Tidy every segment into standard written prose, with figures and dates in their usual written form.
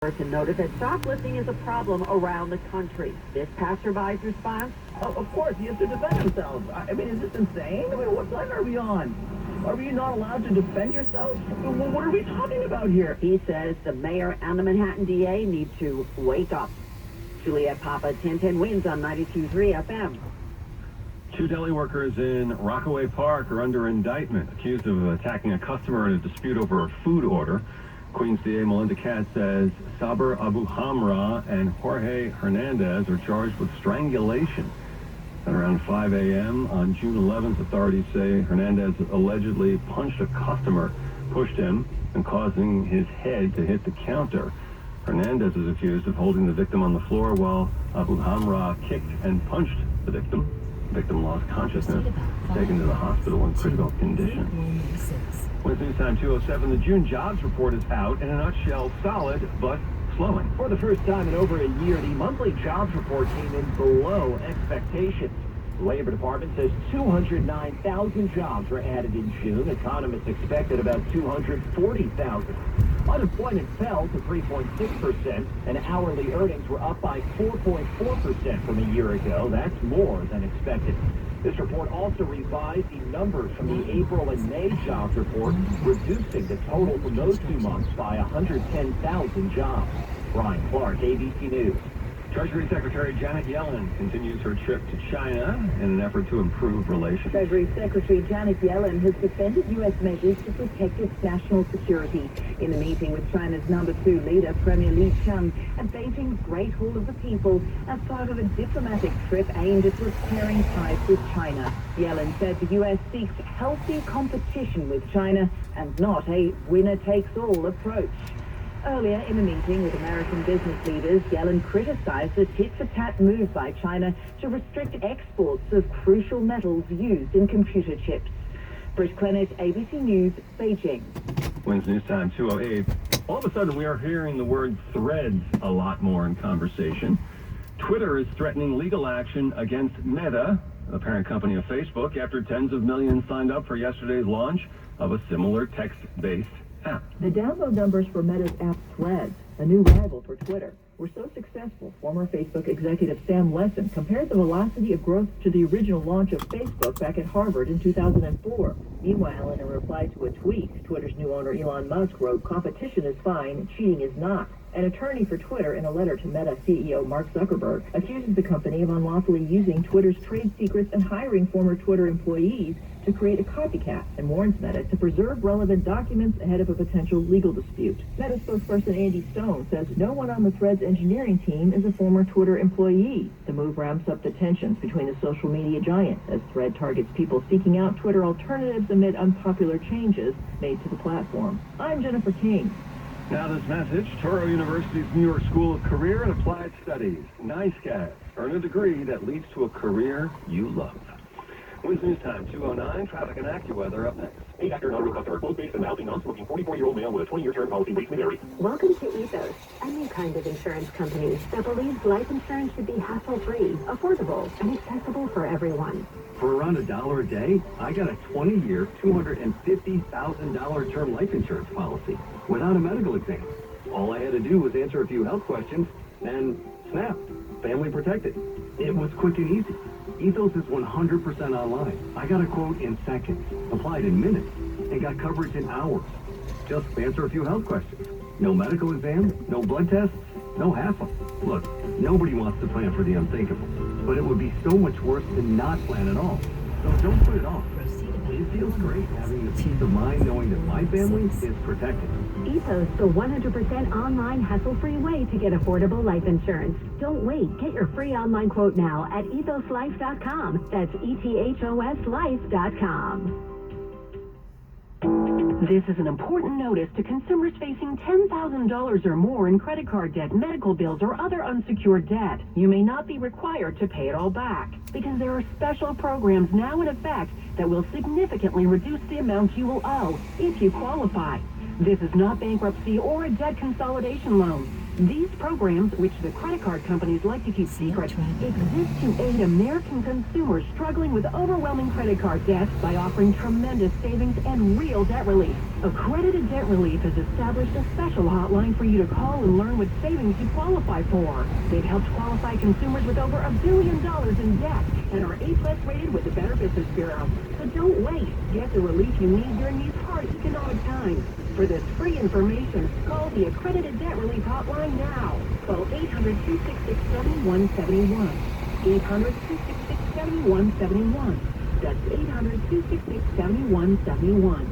Person noted that shoplifting is a problem around the country. This passerby's response? Of course, he has to defend himself. I mean, is this insane? I mean, what side are we on? Are we not allowed to defend yourself? What are we talking about here? He says the mayor and the Manhattan DA need to wake up. Juliet Papa, 1010 wins on 92.3 FM. Two deli workers in Rockaway Park are under indictment, accused of attacking a customer in a dispute over a food order. Queens DA Melinda Katz says Saber Abu Hamra and Jorge Hernandez are charged with strangulation. At around 5 a.m. on June 11th, authorities say Hernandez allegedly punched a customer, pushed him, and causing his head to hit the counter. Hernandez is accused of holding the victim on the floor while Abu Hamra kicked and punched the victim. The victim lost consciousness, taken to the hospital in critical condition. With News Time 207, the June jobs report is out. In a nutshell, solid, but slowing. For the first time in over a year, the monthly jobs report came in below expectations. The Labor Department says 209,000 jobs were added in June. Economists expected about 240,000. Unemployment fell to 3.6%, and hourly earnings were up by 4.4% from a year ago. That's more than expected. This report also revised the numbers from the April and May jobs report, reducing the total from those 2 months by 110,000 jobs. Brian Clark, ABC News. Treasury Secretary Janet Yellen continues her trip to China in an effort to improve relations. Treasury Secretary Janet Yellen has defended U.S. measures to protect its national security in a meeting with China's number 2 leader, Premier Li Qiang, at Beijing's Great Hall of the People as part of a diplomatic trip aimed at repairing ties with China. Yellen said the U.S. seeks healthy competition with China and not a winner-takes-all approach. Earlier in a meeting with American business leaders, Yellen criticized the tit-for-tat move by China to restrict exports of crucial metals used in computer chips. Britt Clennett, ABC News, Beijing. Wins News Time 208. All of a sudden, we are hearing the word threads a lot more in conversation. Twitter is threatening legal action against Meta, the parent company of Facebook, after tens of millions signed up for yesterday's launch of a similar text-based app. The download numbers for Meta's app Threads, a new rival for Twitter, were so successful, former Facebook executive Sam Lessin compared the velocity of growth to the original launch of Facebook back at Harvard in 2004. Meanwhile, in a reply to a tweet, Twitter's new owner Elon Musk wrote, "Competition is fine, cheating is not." An attorney for Twitter, in a letter to Meta CEO Mark Zuckerberg, accuses the company of unlawfully using Twitter's trade secrets and hiring former Twitter employees to create a copycat, and warns Meta to preserve relevant documents ahead of a potential legal dispute. Meta spokesperson Andy Stone says no one on the Threads engineering team is a former Twitter employee. The move ramps up the tensions between the social media giant as Thread targets people seeking out Twitter alternatives amid unpopular changes made to the platform. I'm Jennifer King. Now this message, Touro University's New York School of Career and Applied Studies, NICECAD. Earn a degree that leads to a career you love. Wins News Time 209, traffic and AccuWeather up next. Hey, Dr. Non-Real Customer, closed-based and healthy, non-smoking 44-year-old male with a 20-year term policy, rates may vary. Welcome to Ethos, a new kind of insurance company that believes life insurance should be hassle-free, affordable, and accessible for everyone. For around $1 a day, I got a 20-year, $250,000 term life insurance policy without a medical exam. All I had to do was answer a few health questions, and snap, family protected. It was quick and easy. Ethos is 100% online. I got a quote in seconds, applied in minutes, and got coverage in hours. Just answer a few health questions. No medical exam, no blood tests, no hassle. Look, nobody wants to plan for the unthinkable, but it would be so much worse to not plan at all. So don't put it off. It feels great having the peace of mind knowing that my family is protected. Ethos, the 100% online hassle-free way to get affordable life insurance. Don't wait. Get your free online quote now at ethoslife.com. That's ethoslife.com. This is an important notice to consumers facing $10,000 or more in credit card debt, medical bills, or other unsecured debt. You may not be required to pay it all back because there are special programs now in effect that will significantly reduce the amount you will owe if you qualify. This is not bankruptcy or a debt consolidation loan. These programs, which the credit card companies like to keep secret, exist to aid American consumers struggling with overwhelming credit card debt by offering tremendous savings and real debt relief. Accredited Debt Relief has established a special hotline for you to call and learn what savings you qualify for. They've helped qualify consumers with over $1 billion in debt and are A+ rated with the Better Business Bureau. So don't wait. Get the relief you need during these hard economic times. For this free information, call the Accredited Debt Relief Hotline now. Call 800-266-7171. 800-266-7171. That's 800-266-7171.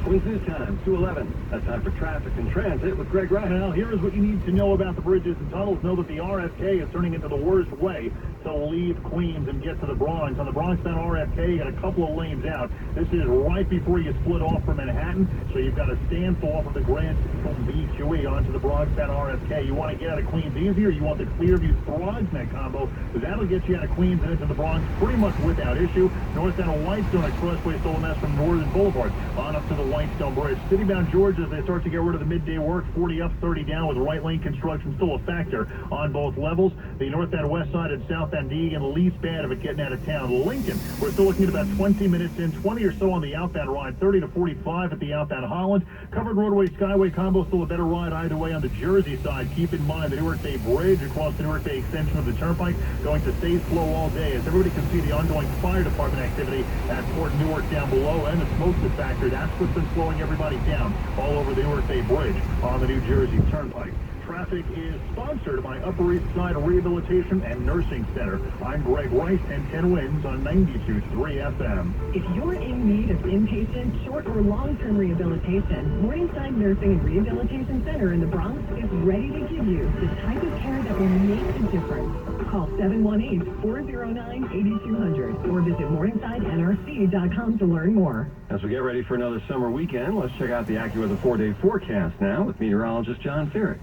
Queens News Time, 2:11. That's time for traffic and transit with Greg Wright. Now, here is what you need to know about the bridges and tunnels. Know that the RFK is turning into the worst way to leave Queens and get to the Bronx. On the Bronx-bound RFK, you got a couple of lanes out. This is right before you split off from Manhattan, so you've got to stand off of the Grand Central BQE onto the Bronx-bound RFK. You want to get out of Queens easier, you want the Clearview-Throgneck combo, because that'll get you out of Queens and into the Bronx pretty much without issue. Northbound Whitestone Expressway still a mess from Northern Boulevard on up to the Whitestone Bridge. Citybound Georgia, as they start to get rid of the midday work, 40 up, 30 down, with right lane construction still a factor on both levels. The northbound West Side and southbound Deegan, least bad of it getting out of town. Lincoln, we're still looking at about 20 minutes in, 20 or so on the outbound ride, 30 to 45 at the outbound Holland. Covered roadway Skyway combo, still a better ride either way on the Jersey side. Keep in mind the Newark Bay Bridge across the Newark Bay extension of the Turnpike going to stay slow all day, as everybody can see the ongoing fire department activity at Port Newark down below, and the smoke factor. That's what's been slowing everybody down all over the Newark Bay Bridge on the New Jersey Turnpike. Traffic is sponsored by Upper East Side Rehabilitation and Nursing Center. I'm Greg Rice, and 10 Wins on 92.3 FM. If you're in need of inpatient, short or long-term rehabilitation, Morningside Nursing and Rehabilitation Center in the Bronx is ready to give you the type of care that will make a difference. Call 718-409-8200 or visit MorningsideNRC.com to learn more. As we get ready for another summer weekend, let's check out the AccuWeather 4-day forecast now with meteorologist John Ferrick.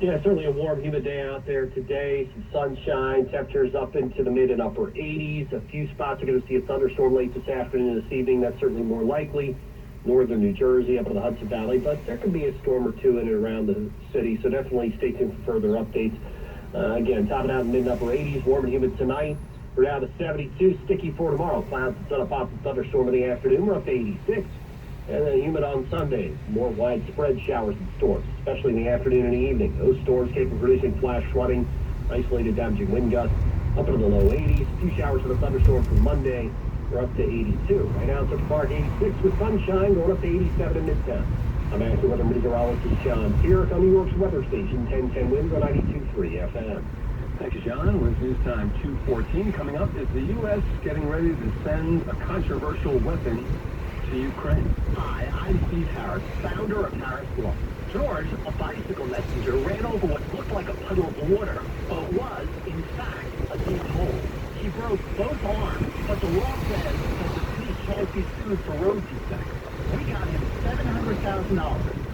Yeah, certainly a warm, humid day out there today. Some sunshine, temperatures up into the mid and upper 80s. A few spots are going to see a thunderstorm late this afternoon and this evening. That's certainly more likely. Northern New Jersey, up in the Hudson Valley, but there could be a storm or two in and around the city, so definitely stay tuned for further updates. Again, topping out in mid and upper 80s, warm and humid tonight. We're down to 72, sticky for tomorrow. Clouds and sun up off the thunderstorm in the afternoon. We're up to 86. And then humid on Sunday. More widespread showers and storms, especially in the afternoon and the evening. Those storms capable of producing flash flooding, isolated damaging wind gusts, up into the low 80s. A few showers with a thunderstorm for Monday. We're up to 82. Right now, Central Park 86 with sunshine, going up to 87 in Midtown. I'm AccuWeather meteorologist John Ferrick on New York's weather station, 1010 Winds on 92.3 FM. Thank you, John. With News Time 2:14 coming up, is the U.S. getting ready to send a controversial weapon to Ukraine? Hi, I'm Steve Harris, founder of Harris Law. George, a bicycle messenger, ran over what looked like a puddle of water, but was, in fact, a deep hole. He broke both arms, but the law says that the city can't be sued for road defects. We got him $700,000.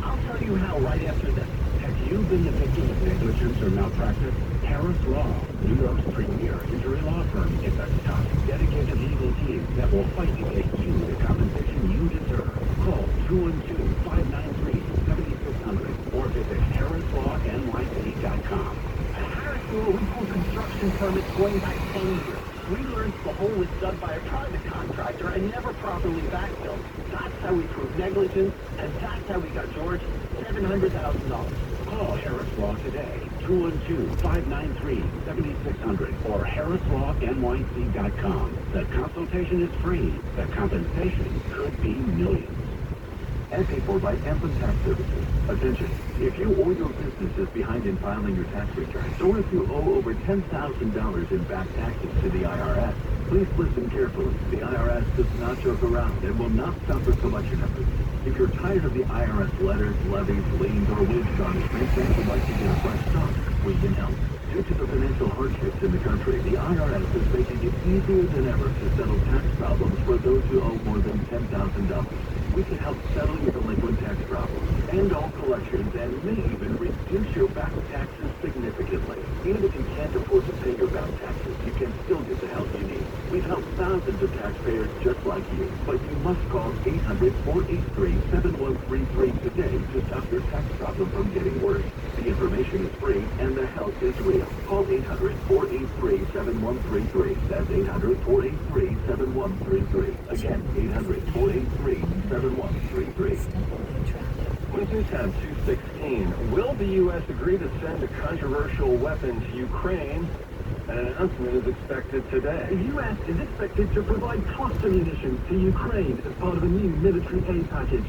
I'll tell you how right after this. Have you been the victim of negligence or malpractice? Harris Law, New York's premier injury law firm, is a tough, dedicated legal team that will fight to get you the compensation you deserve. Call 212-593-7600 or visit HarrisLawNYC.com. At Harris Law, we pull construction permits going back 10 years. We learned the hole was dug by a private contractor and never properly backfilled. That's how we proved negligence, and that's how we got George $700,000. Call Harris Law today, 212-593-7600 or HarrisLawNYC.com. The consultation is free. The compensation could be millions. And paid for by Anthem Tax Services. Attention, if you or your business is behind in filing your tax returns, or if you owe over $10,000 in back taxes to the IRS, please listen carefully. The IRS does not joke around and will not stop for collection efforts. If you're tired of the IRS letters, levies, liens, or wage garnishments and would like to get a fresh start, we can help. Due to the financial hardships in the country, the IRS is making it easier than ever to settle tax problems for those who owe more than $10,000. We can help settle your delinquent tax problems, end all collections, and may even reduce your back taxes significantly. significantly. Even if you can't afford to pay your back taxes, you can still get the help you need. We've helped thousands of taxpayers just like you. But you must call 800-483-7133 today to stop your tax problem from getting worse. The information is free and the help is real. Call 800-483-7133. That's 800-483-7133. Again, 800-483-7133. With News Time 216, will the U.S. agree to send a controversial weapon to Ukraine? An announcement is expected today. The U.S. is expected to provide cluster munitions to Ukraine as part of a new military aid package.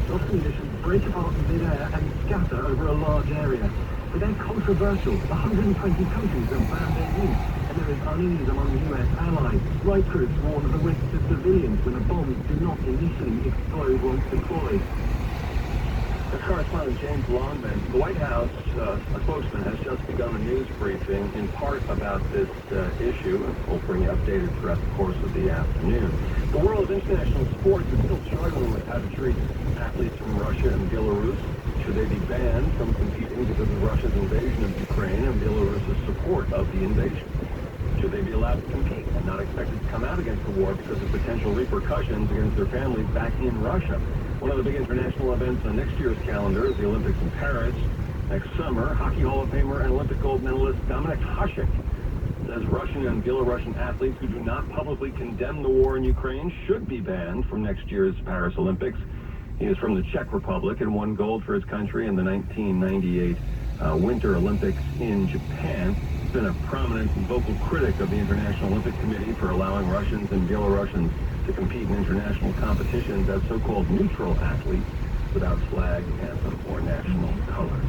Cluster munitions break apart in midair and scatter over a large area. But they're controversial. 120 countries have banned their use, and there is unease among U.S. allies. Rights groups warn of the risk to civilians when the bombs do not initially explode once deployed. As correspondent James Longman, the White House, a spokesman, has just begun a news briefing in part about this issue. We'll bring you updated throughout the course of the afternoon. The world of international sports is still struggling with how to treat athletes from Russia and Belarus. Should they be banned from competing because of Russia's invasion of Ukraine and Belarus's support of the invasion? Should they be allowed to compete and not expected to come out against the war because of potential repercussions against their families back in Russia? One of the big international events on next year's calendar is the Olympics in Paris. Next summer, Hockey Hall of Famer and Olympic gold medalist Dominik Hasek says Russian and Belarusian athletes who do not publicly condemn the war in Ukraine should be banned from next year's Paris Olympics. He is from the Czech Republic and won gold for his country in the 1998 Winter Olympics in Japan. He's been a prominent and vocal critic of the International Olympic Committee for allowing Russians and Belarusians to compete in international competitions as so-called neutral athletes without flag, anthem, or national colors.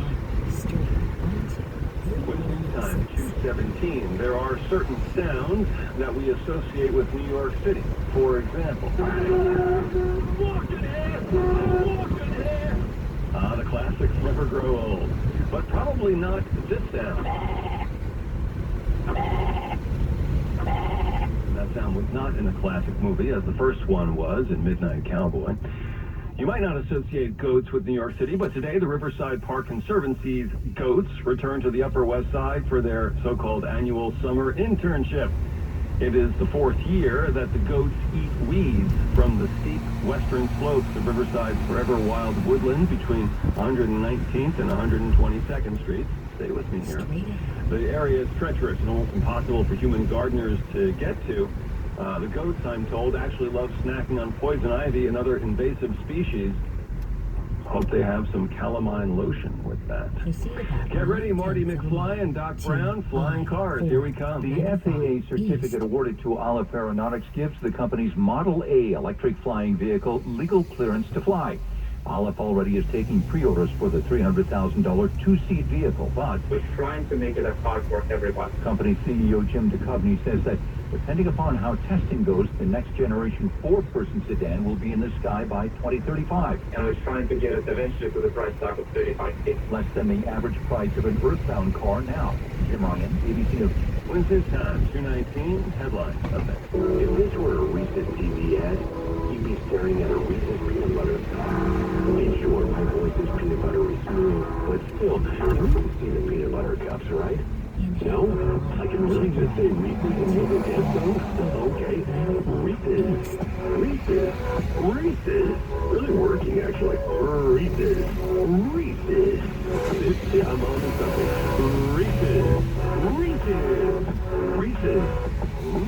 With News Time 217, there are certain sounds that we associate with New York City. For example, the classics never grow old, but probably not this sound. That sound was not in a classic movie, as the first one was in Midnight Cowboy. You might not associate goats with New York City, but today the Riverside Park Conservancy's goats return to the Upper West Side for their so-called annual summer internship. It is the fourth year that the goats eat weeds from the steep western slopes of Riverside's forever wild woodland between 119th and 122nd Streets. Stay with me here. The area is treacherous and almost impossible for human gardeners to get to. The goats, I'm told, actually love snacking on poison ivy and other invasive species. Hope they have some calamine lotion with that. Get ready, Marty McFly and Doc Brown. Flying cars, here we come. The FAA certificate awarded to Olive Aeronautics gives the company's Model A electric flying vehicle legal clearance to fly. Olive already is taking pre-orders for the $300,000 two-seat vehicle, but we're trying to make it a car for everybody. Company CEO Jim Duchovny says that depending upon how testing goes, the next generation four-person sedan will be in the sky by 2035. And we're trying to get it eventually to the price tag of $35,000. Less than the average price of an earthbound car now. Jim Ryan, ABC News. Wednesday time, 219, headline update. If this were a Reese's TV ad, you'd be staring at a Reese's peanut butter cup. Be sure my voice is peanut buttery smooth, but still, you've seen the peanut butter cups, right? No? I can really just say Reese's and make it dance though? Okay. Reese's. Reese's. Reese's. Really working, actually. Reese's. Reese's. Yeah, I'm on to something. Reese's. Reese's. Reese's.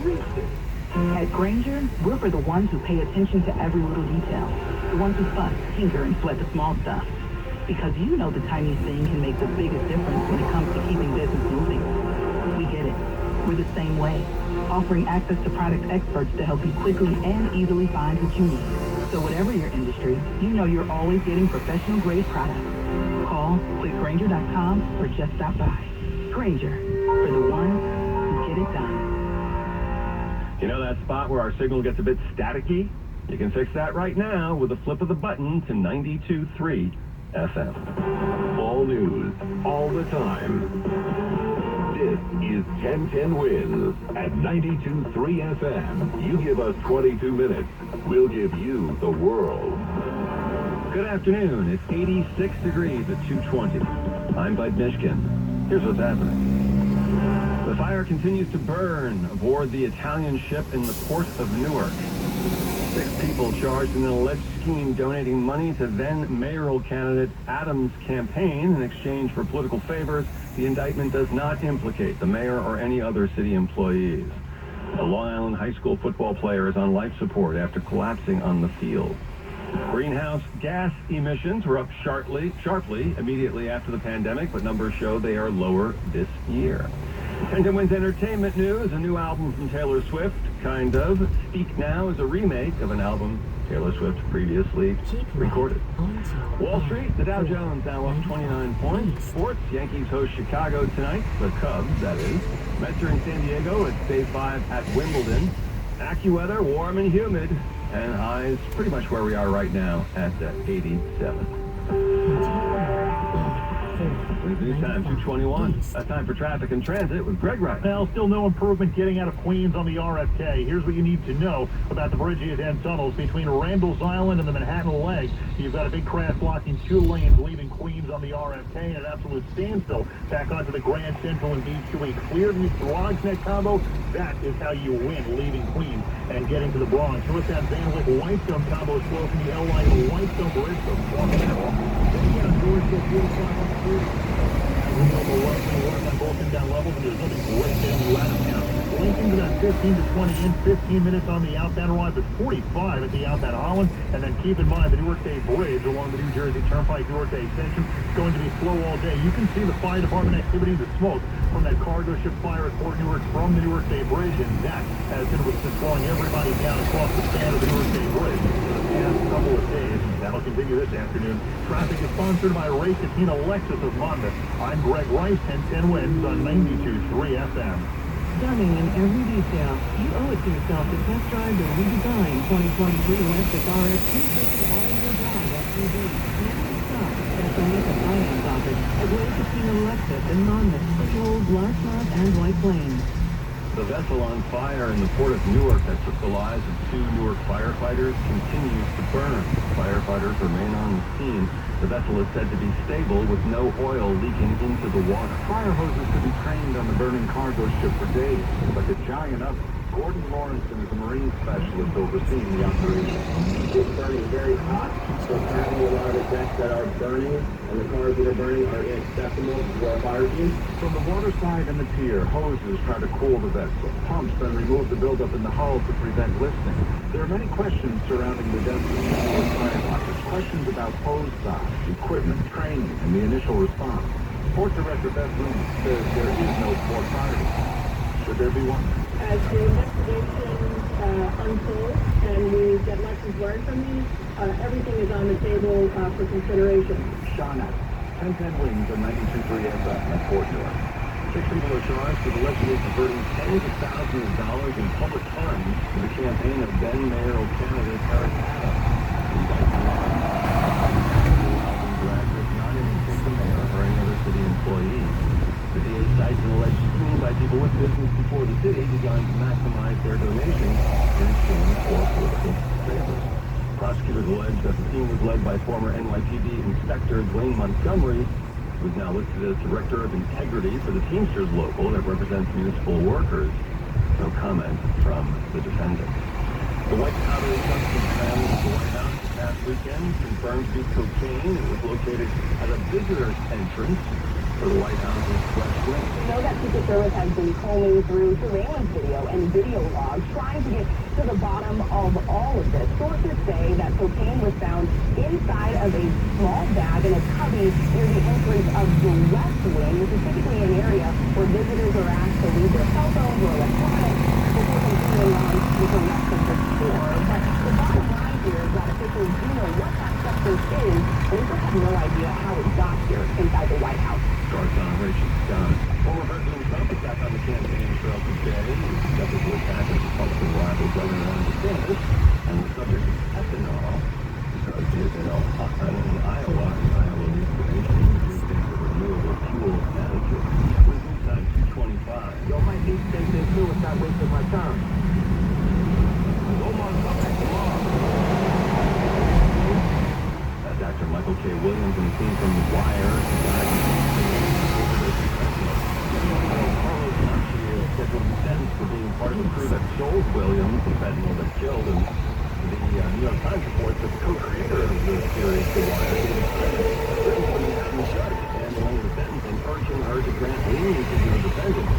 Reese's. At Grainger, we're for the ones who pay attention to every little detail. The ones who fuss, tinker, and sweat the small stuff. Because you know the tiniest thing can make the biggest difference when it comes to keeping business moving. We get it. We're the same way. Offering access to product experts to help you quickly and easily find what you need. So whatever your industry, you know you're always getting professional grade products. Call, click Grainger.com, or just stop by. Grainger, for the ones who get it done. You know that spot where our signal gets a bit staticky? You can fix that right now with a flip of the button to 92.3 FM. All news, all the time. This is 1010 Wins at 92.3 FM. You give us 22 minutes, we'll give you the world. Good afternoon. It's 86 degrees at 2:20. I'm Bud Mishkin. Here's what's happening. The fire continues to burn aboard the Italian ship in the port of Newark. 6 people charged in an alleged scheme donating money to then mayoral candidate Adams' campaign in exchange for political favors. The indictment does not implicate the mayor or any other city employees. A Long Island high school football player is on life support after collapsing on the field. Greenhouse gas emissions were up sharply immediately after the pandemic, but numbers show they are lower this year. And in Wynn's entertainment news, a new album from Taylor Swift, Kind Of. Speak Now is a remake of an album Taylor Swift previously recorded. Wall Street, the Dow Jones now up 29 points. Sports, Yankees host Chicago tonight, the Cubs, that is. Mets are in San Diego at Day 5 at Wimbledon. AccuWeather, warm and humid, and highs pretty much where we are right now at 87. News time, 2:21. That's time for traffic and transit with Greg Wright. Well, still no improvement getting out of Queens on the RFK. Here's what you need to know about the bridges and tunnels between Randall's Island and the Manhattan Leg. You've got a big crash blocking 2 lanes leaving Queens on the RFK and an absolute standstill back onto the Grand Central and Beach. Clearview Bronx neck combo, that is how you win leaving Queens and getting to the Bronx. North that Van Wyck Whitestone combo is slow from the L line to the Whitestone Bridge for 4 minutes. Then you got a Georgetown 45 on the street. We're working on both inbound levels, and there's nothing great getting you out of town. Lincoln's about 15 to 20 in, 15 minutes on the outbound arrive, but 45 at the outbound Holland. And then keep in mind the Newark Bay Bridge along the New Jersey Turnpike Newark Bay extension is going to be slow all day. You can see the fire department activity, the smoke from that cargo ship fire at Port Newark from the Newark Bay Bridge, and that has been what's been slowing everybody down across the span of the Newark Bay Bridge for the past couple of days. That'll continue this afternoon. Traffic is sponsored by Ray Katina Lexus of Monmouth. I'm Greg Rice, 1010 Wins on 92.3 FM. Stunning in every detail. You owe it to yourself to test drive the redesigned 2023 Lexus RX 350 all-wheel drive SUV. Now in stock at the Lincoln Finance Office at Ray Katina Lexus in Monmouth, Foothold, Larchmont, and White Plains. The vessel on fire in the port of Newark that took the lives of 2 Newark firefighters continues to burn. Firefighters remain on the scene. The vessel is said to be stable with no oil leaking into the water. Fire hoses could be trained on the burning cargo ship for days, but the giant oven. Gordon Lawrenson is a marine specialist overseeing the operation. It's burning very hot, so having a lot of the decks that are burning and the cars that are burning are inaccessible to our fire team. From the water side and the pier, hoses try to cool the vessel. Pumps then remove the buildup in the hull to prevent lifting. There are many questions surrounding the deaths of the firefighters. Questions about hose size, equipment, training, and the initial response. Port Director Beth Moon says there is no port fire department. Should there be one? As the investigation unfolds and we get lessons learned from these, everything is on the table for consideration. Shauna, 1010 Wins on 92.3 FM at Fort Newark. 6 people are charged with allegedly diverting tens of thousands of dollars in public funds to the campaign of then mayoral candidate Eric Adams. The indictment graduates not indicate the mayor or any other city employees. The DA cites an alleged scheme by people with business before the city designed to maximize their donations in exchange for political favors. Prosecutors allege that the scheme was led by former NYPD Inspector Dwayne Montgomery, who is now listed as Director of Integrity for the Teamsters Local that represents municipal workers. No comment from the defendant. The White Powder Justice found at the White House this past weekend confirmed to be cocaine. It was located at a visitor's entrance for the White House's West Wing. We know that Secret Service has been combing through surveillance video and video logs, trying to get to the bottom of all of this. Sources say that cocaine was found inside of a small bag in a cubby near the entrance of the West Wing, which is typically an area where visitors are asked to leave their cell phones or electronics before continuing on with the rest of the tour. But the bottom line here is that officials do know what that substance is, but they have no idea how it got here inside the White House. Starts on Rachel Scott. Former President Trump is back on the campaign trail today. He's accepted to attack his Republican rival Governor Ron DeSantis, and the subject is ethanol, because the ethanol in Iowa needs the nation to do things with renewable fuel attitude. With news time 2:25. Yo, my deep state this too without wasting my time. That's actor Michael K. Williams and the team from The Wire. Army crew that sold Williams the fentanyl that killed him. The New York Times reports that the co-creator of the series, The Wire, David Judge, handling the sentence and urging her to grant leniency to the defendant.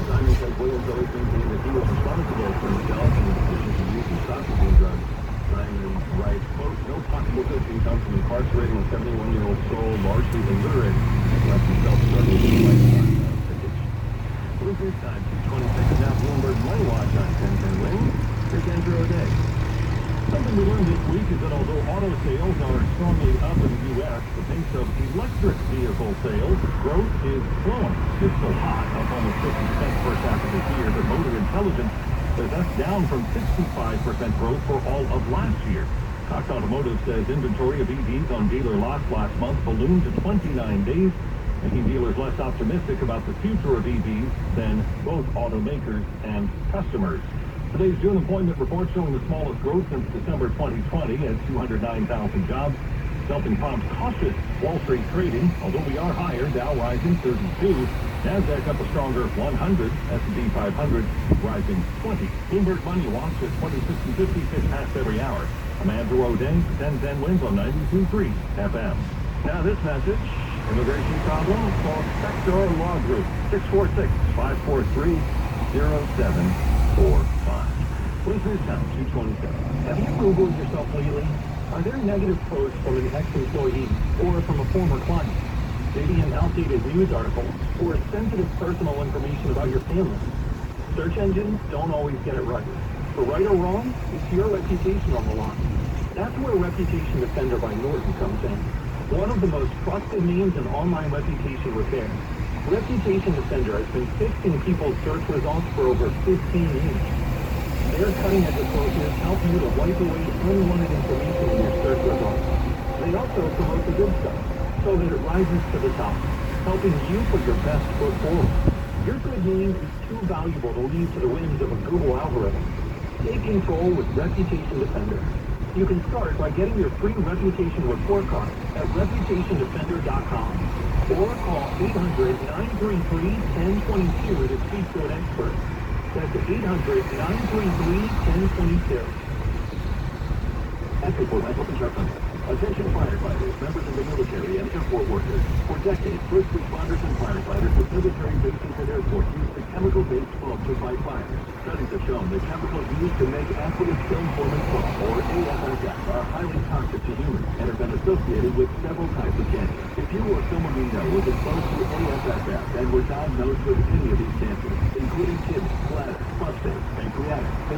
Simon says Williams always maintained that he was responsible for himself and the decision to use his trafficking drugs. Simon writes, quote, no possible good can come from incarcerating a 71-year-old soul largely illiterate and left himself struggling with lifelong tickets. Blue News Time, 226, now Bloomberg Money Watch on 1010 Wins. Here's Andrew O'Day. Something we learned this week is that although auto sales are strongly up in the U.S., the pace of electric vehicle sales growth is slowing. It's still hot, up almost 50% first half of this year, but Motor Intelligence says that's down from 65% growth for all of last year. Cox Automotive says inventory of EVs on dealer lots last month ballooned to 29 days, making dealers less optimistic about the future of EVs than both automakers and customers. Today's June employment report showing the smallest growth since December 2020 at 209,000 jobs. Helping prompt cautious Wall Street trading, although we are higher, Dow rising 32, NASDAQ up a stronger 100, S&P 500 rising 20. Bloomberg Money Watch at 26 and 56 past every hour. I'm Andrew O'Day, 1010 Wins on 92.3 FM. Now this message, immigration problem, call Spector Law Group, 646-543-0745. Please News Time, 227. Have you Googled yourself lately? Are there negative posts from an ex-employee or from a former client? Maybe an outdated news article or sensitive personal information about your family? Search engines don't always get it right. For right or wrong, it's your reputation on the line. That's where Reputation Defender by Norton comes in. One of the most trusted names in online reputation repair. Reputation Defender has been fixing people's search results for over 15 years. Their cutting-edge approaches help you to wipe away unwanted information in your search results. They also promote the good stuff, so that it rises to the top, helping you put your best foot forward. Your good name is too valuable to leave to the whims of a Google algorithm. Take control with Reputation Defender. You can start by getting your free reputation report card at reputationdefender.com or call 800-933-1022 to speak to an expert. That's 800-933-1022. At Report Michael Construction. Attention firefighters, members of the military, and airport workers. For decades, first responders and firefighters with military bases and airports used the chemical-based foam to fight fires. Studies have shown that chemicals used to make aqueous film-forming foam, or AFFF, are highly toxic to humans and have been associated with several types of cancer. If you or someone you know was exposed to AFFF and were diagnosed with any of these cancers, including kidney, bladder, prostate, pancreatic,